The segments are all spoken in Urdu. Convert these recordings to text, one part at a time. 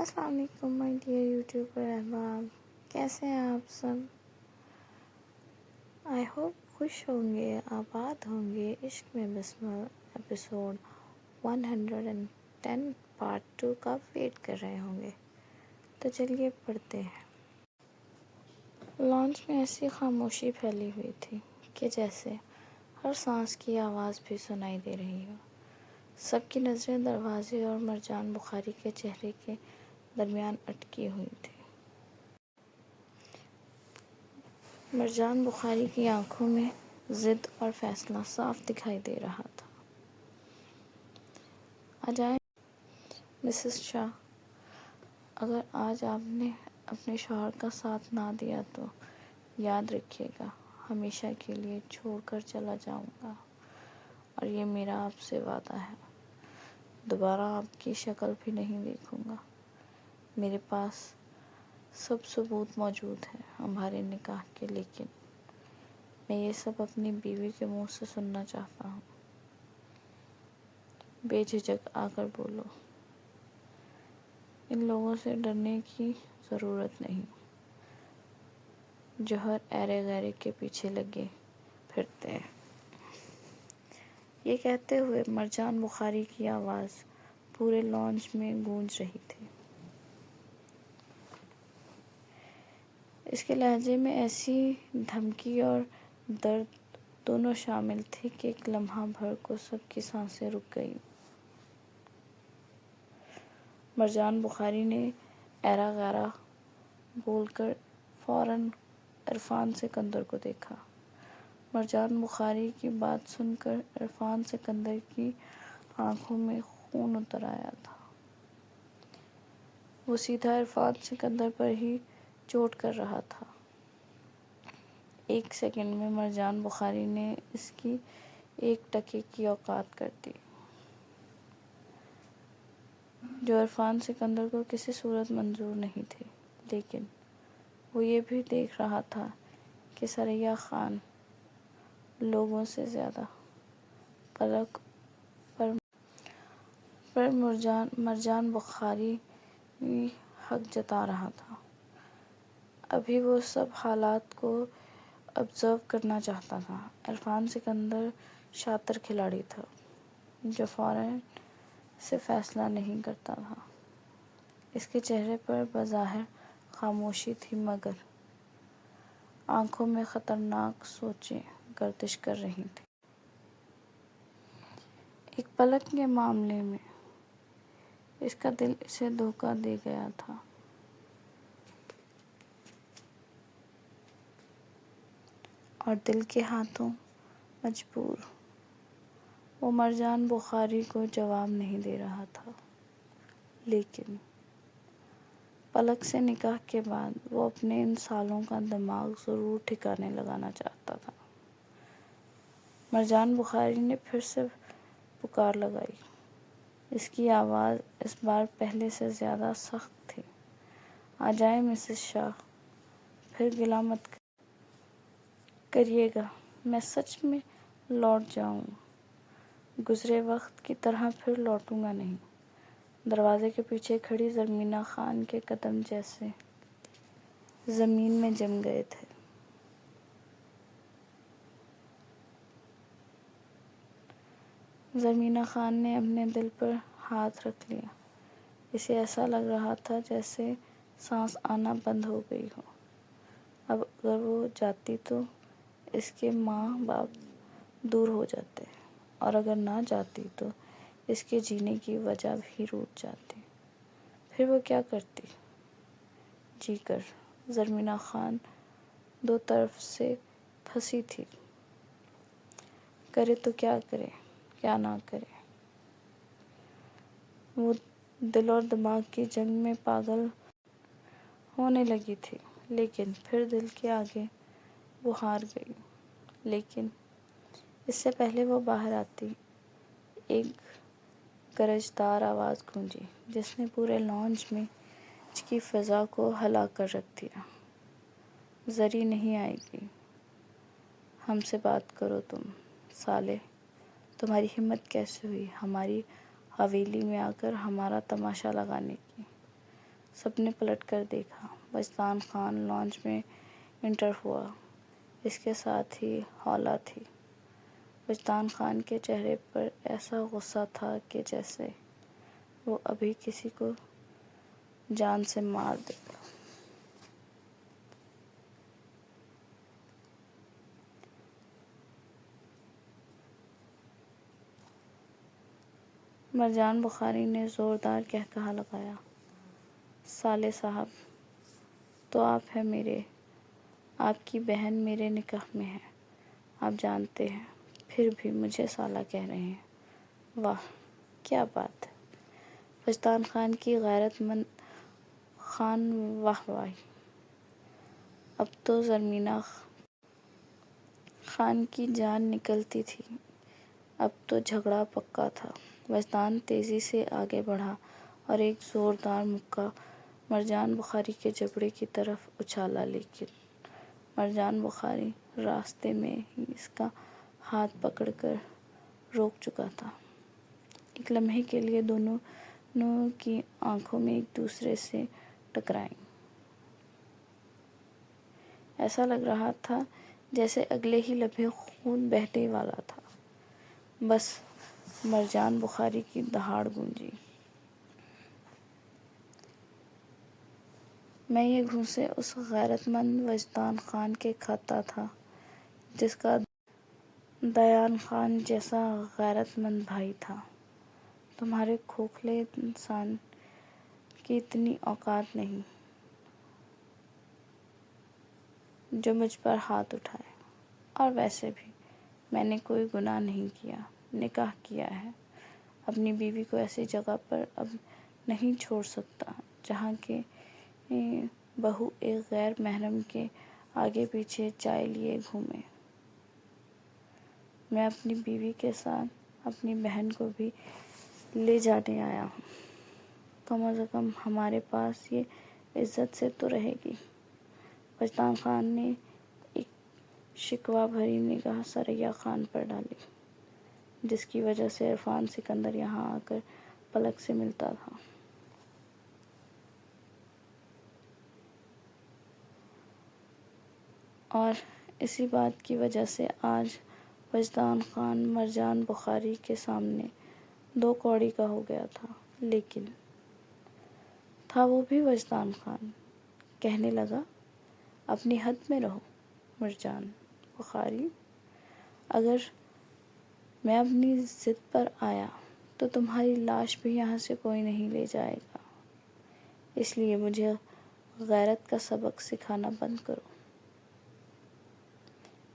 السلام علیکم مائی ڈیئر یوٹیوبر احباب، کیسے ہیں آپ سب؟ آئی ہوپ خوش ہوں گے، آباد ہوں گے۔ عشق میں بسمل ایپیسوڈ 110 پارٹ 2 کا ویٹ کر رہے ہوں گے، تو چلیے پڑھتے ہیں۔ لانچ میں ایسی خاموشی پھیلی ہوئی تھی کہ جیسے ہر سانس کی آواز بھی سنائی دے رہی ہو۔ سب کی نظریں دروازے اور مرجان بخاری کے چہرے کے درمیان اٹکی ہوئی تھی۔ مرجان بخاری کی آنکھوں میں ضد اور فیصلہ صاف دکھائی دے رہا تھا۔ آ جائیں مسز شاہ، اگر آج آپ نے اپنے شوہر کا ساتھ نہ دیا تو یاد رکھیے گا، ہمیشہ کے لیے چھوڑ کر چلا جاؤں گا، اور یہ میرا آپ سے وعدہ ہے، دوبارہ آپ کی شکل بھی نہیں دیکھوں گا۔ میرے پاس سب ثبوت موجود ہیں ہمارے نکاح کے، لیکن میں یہ سب اپنی بیوی کے منہ سے سننا چاہتا ہوں۔ بے جھجک آ کر بولو، ان لوگوں سے ڈرنے کی ضرورت نہیں جو ہر ایرے غیرے کے پیچھے لگے پھرتے ہیں۔ یہ کہتے ہوئے مرجان بخاری کی آواز پورے لانچ میں گونج رہی تھی۔ اس کے لہجے میں ایسی دھمکی اور درد دونوں شامل تھے کہ ایک لمحہ بھر کو سب کی سانسیں رک گئیں۔ مرجان بخاری نے ایرا غیرا بول کر فوراً عرفان سکندر کو دیکھا۔ مرجان بخاری کی بات سن کر عرفان سکندر کی آنکھوں میں خون اتر آیا تھا۔ وہ سیدھا عرفان سکندر پر ہی چوٹ کر رہا تھا۔ ایک سیکنڈ میں مرجان بخاری نے اس کی ایک ٹکے کی اوقات کر دی، جو عرفان سکندر کو کسی صورت منظور نہیں تھی، لیکن وہ یہ بھی دیکھ رہا تھا کہ ثریا خان لوگوں سے زیادہ پلک پر مرجان بخاری حق جتا رہا تھا۔ ابھی وہ سب حالات کو آبزرو کرنا چاہتا تھا۔ عرفان سکندر شاطر کھلاڑی تھا جو فوراً سے فیصلہ نہیں کرتا تھا۔ اس کے چہرے پر بظاہر خاموشی تھی، مگر آنکھوں میں خطرناک سوچیں گردش کر رہی تھیں۔ ایک پلک کے معاملے میں اس کا دل اسے دھوکہ دے گیا تھا، اور دل کے ہاتھوں مجبور وہ مرجان بخاری کو جواب نہیں دے رہا تھا، لیکن پلک سے نکاح کے بعد وہ اپنے ان سالوں کا دماغ ضرور ٹھکانے لگانا چاہتا تھا۔ مرجان بخاری نے پھر سے پکار لگائی۔ اس کی آواز اس بار پہلے سے زیادہ سخت تھی۔ آ جائیں مسز شاہ، پھر گلہ مت کریے گا، میں سچ میں لوٹ جاؤں گزرے وقت کی طرح پھر لوٹوں گا نہیں۔ دروازے کے پیچھے کھڑی زرمینہ خان کے قدم جیسے زمین میں جم گئے تھے۔ زرمینہ خان نے اپنے دل پر ہاتھ رکھ لیا۔ اسے ایسا لگ رہا تھا جیسے سانس آنا بند ہو گئی ہو۔ اب اگر وہ جاتی تو اس کے ماں باپ دور ہو جاتے، اور اگر نہ جاتی تو اس کے جینے کی وجہ بھی روٹ جاتی۔ پھر وہ کیا کرتی؟ جی کر زرمینہ خان دو طرف سے پھنسی تھی، کرے تو کیا کرے، کیا نہ کرے۔ وہ دل اور دماغ کی جنگ میں پاگل ہونے لگی تھی، لیکن پھر دل کے آگے وہ ہار گئی۔ لیکن اس سے پہلے وہ باہر آتی، ایک گرجدار آواز گونجی جس نے پورے لانچ میں کی فضا کو ہلا کر رکھ دیا۔ زری نہیں آئے گی، ہم سے بات کرو تم سالے، تمہاری ہمت کیسے ہوئی ہماری حویلی میں آ کر ہمارا تماشا لگانے کی؟ سب نے پلٹ کر دیکھا۔ وجدان خان لانچ میں انٹر ہوا، اس کے ساتھ ہی حولا تھی۔ وجدان خان کے چہرے پر ایسا غصہ تھا کہ جیسے وہ ابھی کسی کو جان سے مار دے گا۔ مرجان بخاری نے زوردار قہقہہ لگایا۔ سالے صاحب، تو آپ ہیں میرے، آپ کی بہن میرے نکاح میں ہے، آپ جانتے ہیں، پھر بھی مجھے سالہ کہہ رہے ہیں۔ واہ، کیا بات ہے! وجدان خان کی غیرت مند خان واہ واہی۔ اب تو زرمینا خان کی جان نکلتی تھی، اب تو جھگڑا پکا تھا۔ وجدان تیزی سے آگے بڑھا اور ایک زوردار مکہ مرجان بخاری کے جبڑے کی طرف اچھالا، لیکن مرجان بخاری راستے میں ہی اس کا ہاتھ پکڑ کر روک چکا تھا۔ ایک لمحے کے لیے دونوں کی آنکھوں میں ایک دوسرے سے ٹکرائیں۔ ایسا لگ رہا تھا جیسے اگلے ہی لمحے خون بہنے والا تھا۔ بس مرجان بخاری کی دہاڑ گونجی۔ میں یہ گھونسے اس غیرت مند وجدان خان کے کھاتا تھا جس کا دیان خان جیسا غیرت مند بھائی تھا۔ تمہارے کھوکھلے انسان کی اتنی اوقات نہیں جو مجھ پر ہاتھ اٹھائے، اور ویسے بھی میں نے کوئی گناہ نہیں کیا، نکاح کیا ہے۔ اپنی بیوی کو ایسی جگہ پر اب نہیں چھوڑ سکتا جہاں کہ بہو ایک غیر محرم کے آگے پیچھے چائے لیے گھومے۔ میں اپنی بیوی کے ساتھ اپنی بہن کو بھی لے جانے آیا ہوں، کم از کم ہمارے پاس یہ عزت سے تو رہے گی۔ وجدان خان نے ایک شکوہ بھری نگاہ ثریا خان پر ڈالی، جس کی وجہ سے عرفان سکندر یہاں آ کر پلک سے ملتا تھا۔ اور اسی بات کی وجہ سے آج وجدان خان مرجان بخاری کے سامنے دو کوڑی کا ہو گیا تھا، لیکن تھا وہ بھی وجدان خان۔ کہنے لگا، اپنی حد میں رہو مرجان بخاری، اگر میں اپنی ضد پر آیا تو تمہاری لاش بھی یہاں سے کوئی نہیں لے جائے گا، اس لیے مجھے غیرت کا سبق سکھانا بند کرو۔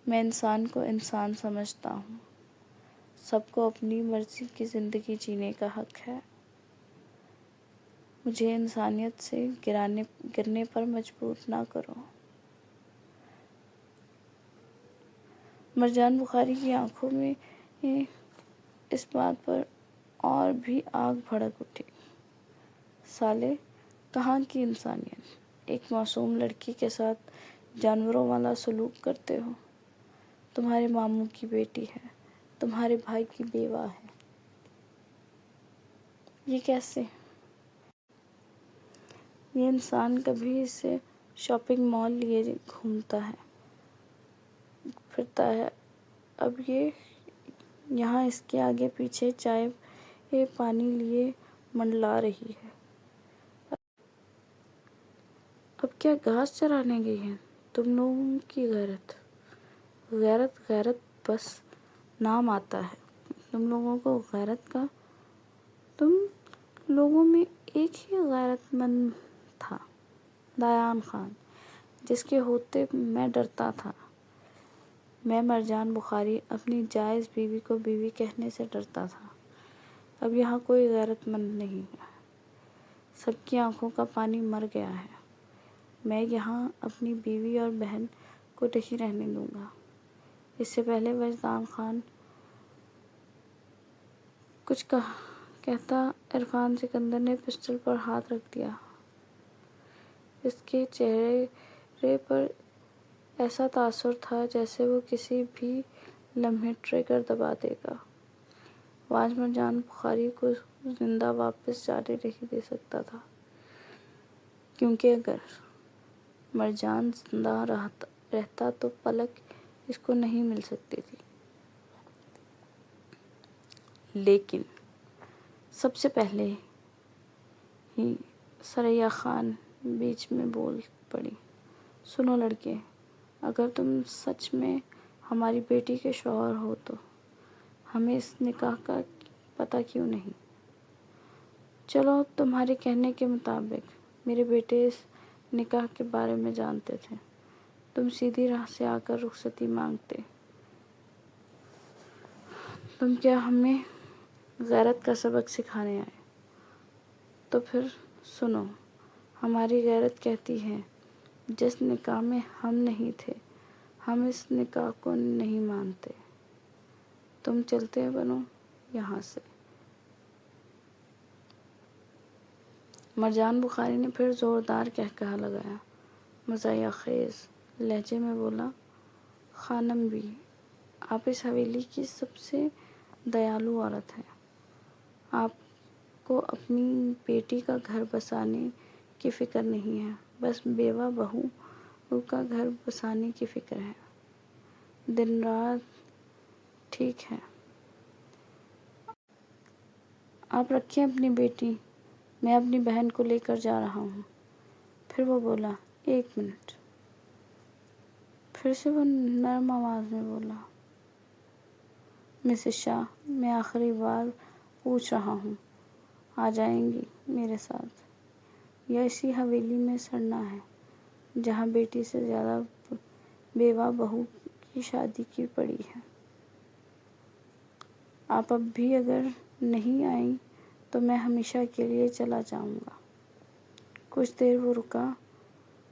میں انسان کو انسان سمجھتا ہوں، سب کو اپنی مرضی کی زندگی جینے کا حق ہے، مجھے انسانیت سے گرنے پر مجبور نہ کرو۔ مرجان بخاری کی آنکھوں میں اس بات پر اور بھی آگ بھڑک اٹھی۔ سالے، کہاں کی انسانیت؟ ایک معصوم لڑکی کے ساتھ جانوروں والا سلوک کرتے ہو۔ تمہارے ماموں کی بیٹی ہے، تمہارے بھائی کی بیوہ ہے، یہ کیسے؟ یہ انسان کبھی اسے شاپنگ مال لیے گھومتا ہے پھرتا ہے، اب یہ یہاں اس کے آگے پیچھے چائے پانی لیے منڈلا رہی ہے۔ اب کیا گھاس چرانے گئی ہے؟ تم لوگوں کی غیرت بس نام آتا ہے۔ تم لوگوں کو غیرت کا، تم لوگوں میں ایک ہی غیرت مند تھا، دیان خان، جس کے ہوتے میں ڈرتا تھا۔ میں مرجان بخاری اپنی جائز بیوی کو بیوی کہنے سے ڈرتا تھا۔ اب یہاں کوئی غیرت مند نہیں ہے، سب کی آنکھوں کا پانی مر گیا ہے۔ میں یہاں اپنی بیوی اور بہن کو نہیں رہنے دوں گا۔ اس سے پہلے وجدان خان کچھ کہتا عرفان سکندر نے پسٹل پر ہاتھ رکھ دیا۔ اس کے چہرے پر ایسا تاثر تھا جیسے وہ کسی بھی لمحے ٹریگر دبا دے گا۔ وہ آج مرجان بخاری کو زندہ واپس جانے نہیں دے سکتا تھا۔ کیونکہ اگر مرجان زندہ رہتا تو پلک اس کو نہیں مل سکتی تھی۔ لیکن سب سے پہلے ہی ثریا خان بیچ میں بول پڑی، سنو لڑکے، اگر تم سچ میں ہماری بیٹی کے شوہر ہو تو ہمیں اس نکاح کا پتہ کیوں نہیں؟ چلو تمہارے کہنے کے مطابق میرے بیٹے اس نکاح کے بارے میں جانتے تھے، تم سیدھی راہ سے آ کر رخصتی مانگتے، تم کیا ہمیں غیرت کا سبق سکھانے آئے؟ تو پھر سنو، ہماری غیرت کہتی ہے جس نکاح میں ہم نہیں تھے ہم اس نکاح کو نہیں مانتے، تم چلتے بنو یہاں سے۔ مرجان بخاری نے پھر زوردار قہقہہ لگایا، مزاحیہ خیز لہجے میں بولا، خانم بی، آپ اس حویلی کی سب سے دیالو عورت ہیں، آپ کو اپنی بیٹی کا گھر بسانے کی فکر نہیں ہے، بس بیوہ بہو کا گھر بسانے کی فکر ہے، دن رات۔ ٹھیک ہے، آپ رکھیں اپنی بیٹی، میں اپنی بہن کو لے کر جا رہا ہوں۔ پھر وہ بولا، ایک منٹ۔ پھر سے وہ نرم آواز میں بولا، مسز شاہ، میں آخری بار پوچھ رہا ہوں، آ جائیں گی میرے ساتھ یا اسی حویلی میں سڑنا ہے جہاں بیٹی سے زیادہ بیوہ بہو کی شادی کی پڑی ہے؟ آپ اب بھی اگر نہیں آئیں تو میں ہمیشہ کے لیے چلا جاؤں گا۔ کچھ دیر وہ رکا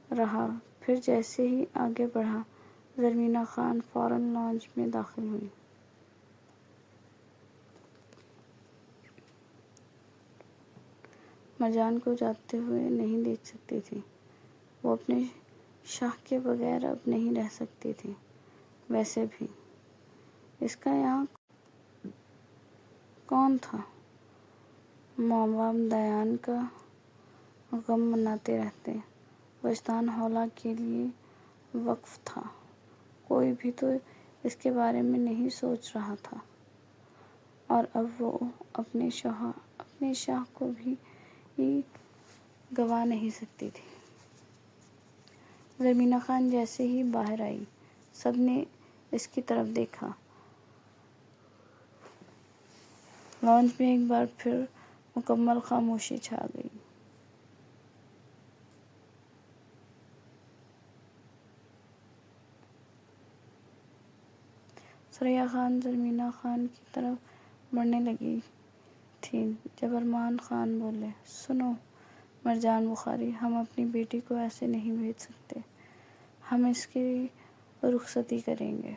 رہا، پھر جیسے ہی آگے بڑھا، زرمینہ خان فوراً لانج میں داخل ہوئی۔ مرجان کو جاتے ہوئے نہیں دیکھ سکتی تھی، وہ اپنے شاہ کے بغیر اب نہیں رہ سکتی تھی۔ ویسے بھی اس کا یہاں کون تھا؟ ماں باپ دیان کا غم مناتے رہتے، وجدان ہولہ کے لیے وقف تھا، کوئی بھی تو اس کے بارے میں نہیں سوچ رہا تھا، اور اب وہ اپنے شاہ کو بھی گنوا نہیں سکتی تھی۔ زرمینہ خان جیسے ہی باہر آئی، سب نے اس کی طرف دیکھا۔ لانج میں ایک بار پھر مکمل خاموشی چھا گئی۔ ثریا خان زرمینہ خان کی طرف بڑھنے لگی تھی جب ارمان خان بولے، سنو مرجان بخاری، ہم اپنی بیٹی کو ایسے نہیں بھیج سکتے، ہم اس کی رخصتی کریں گے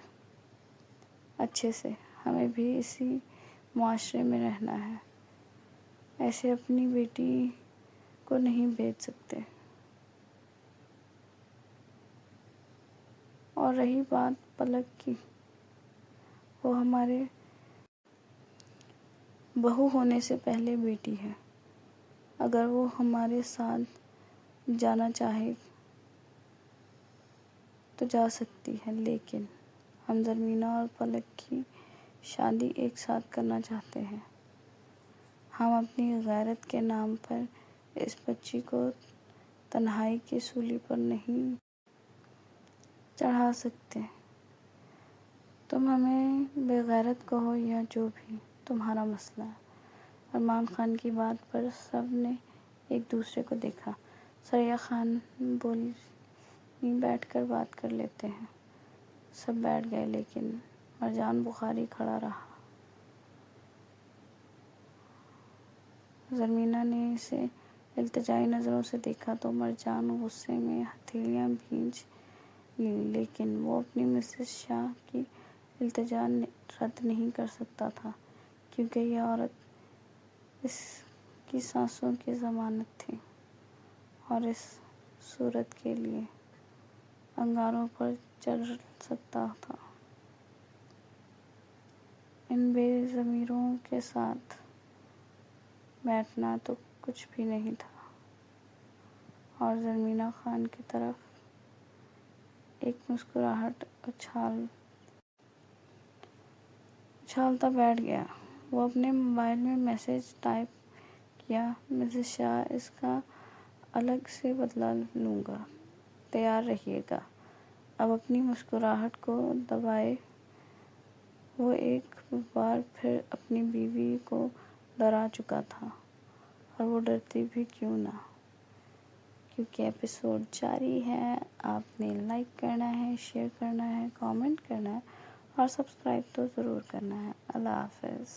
اچھے سے، ہمیں بھی اسی معاشرے میں رہنا ہے، ایسے اپنی بیٹی کو نہیں بھیج سکتے۔ اور رہی بات پلک کی، وہ ہمارے بہو ہونے سے پہلے بیٹی ہے، اگر وہ ہمارے ساتھ جانا چاہے تو جا سکتی ہے، لیکن ہم زرمینہ اور پلک کی شادی ایک ساتھ کرنا چاہتے ہیں، ہم اپنی غیرت کے نام پر اس بچی کو تنہائی کی سولی پر نہیں چڑھا سکتے۔ تم ہمیں بے غیرت کہو یا جو بھی، تمہارا مسئلہ ہے۔ ارمان خان کی بات پر سب نے ایک دوسرے کو دیکھا۔ ثریا خان بولی، بیٹھ کر بات کر لیتے ہیں۔ سب بیٹھ گئے، لیکن مرجان بخاری کھڑا رہا۔ زرمینہ نے اسے التجائی نظروں سے دیکھا تو مرجان غصے میں ہتھیلیاں بھینچ لیں، لیکن وہ اپنی مسز شاہ کی التجا رد نہیں کر سکتا تھا، کیونکہ یہ عورت اس کی سانسوں کی ضمانت تھی، اور اس صورت کے لیے انگاروں پر چڑھ سکتا تھا۔ ان بے ضمیروں کے ساتھ بیٹھنا تو کچھ بھی نہیں تھا، اور زرمینہ خان کی طرف ایک مسکراہٹ اچھالتا بیٹھ گیا۔ وہ اپنے موبائل میں میسج ٹائپ کیا، مسز شاہ، اس کا الگ سے بدلہ لوں گا، تیار رہیے گا۔ اب اپنی مسکراہٹ کو دبائے وہ ایک بار پھر اپنی بیوی کو ڈرا چکا تھا، اور وہ ڈرتی بھی کیوں نہ، کیونکہ ایپیسوڈ جاری ہے۔ آپ نے لائک کرنا ہے، شیئر کرنا ہے، کامنٹ کرنا ہے اور سبسکرائب تو ضرور کرنا ہے۔ اللہ حافظ۔